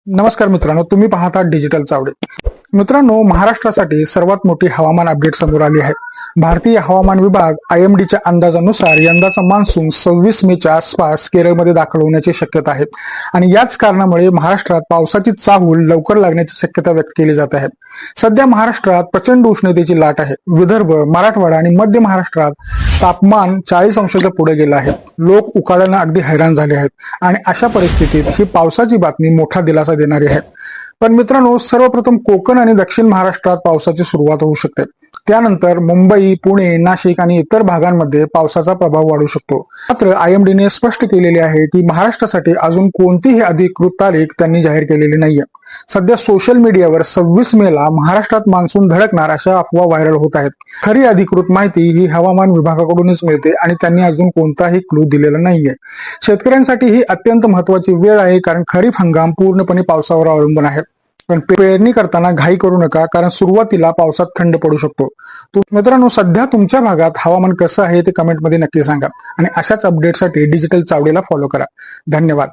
नमस्कार मित्रांनो, तुम्ही पाहता डिजिटल चावडे. मित्रांनो, महाराष्ट्रासाठी सर्वात मोठी हवामान अपडेट समोर आली आहे. भारतीय हवामान विभाग IMDच्या अंदाजानुसार यंदाचा मान्सून 26 मेच्या आसपास केरळमध्ये दाखल होण्याची शक्यता आहे आणि याच कारणामुळे महाराष्ट्रात पावसाची चाहूल लवकर लागण्याची शक्यता व्यक्त केली जात आहे. सध्या महाराष्ट्रात प्रचंड उष्णतेची लाट आहे. विदर्भ, मराठवाडा आणि मध्य महाराष्ट्रात तापमान 40 अंशाच्या पुढे गेलं आहे. लोक उकाड्यानं अगदी हैराण झाले आहेत आणि अशा परिस्थितीत ही पावसाची बातमी मोठा दिलासा देणारी आहे. पण मित्रांनो, सर्वप्रथम कोकण आणि दक्षिण महाराष्ट्रात पावसाची सुरुवात होऊ शकते. त्यानंतर मुंबई, पुणे, नाशिक आणि इतर भागांमध्ये पावसाचा प्रभाव वाढू शकतो. मात्र IMDने स्पष्ट केलेले आहे की महाराष्ट्रासाठी अजून कोणतीही अधिकृत तारीख त्यांनी जाहीर केलेली नाहीये. सध्या सोशल मीडियावर 26 मेला महाराष्ट्रात मान्सून धडकणार अशा अफवा व्हायरल होत आहेत. खरी अधिकृत माहिती ही हवामान विभागाकडूनच मिळते आणि त्यांनी अजून कोणताही क्लू दिलेला नाहीये. शेतकऱ्यांसाठी ही अत्यंत महत्वाची वेळ आहे, कारण खरीप हंगाम पूर्णपणे पावसावर अवलंबून आहे. पण पेरणी करताना घाई करू नका, कारण सुरुवातीला पावसात खंड पडू शकतो. मित्रांनो, सध्या तुमच्या भागात हवामान कसं आहे ते कमेंटमध्ये नक्की सांगा आणि अशाच अपडेटसाठी डिजिटल चावडीला फॉलो करा. धन्यवाद.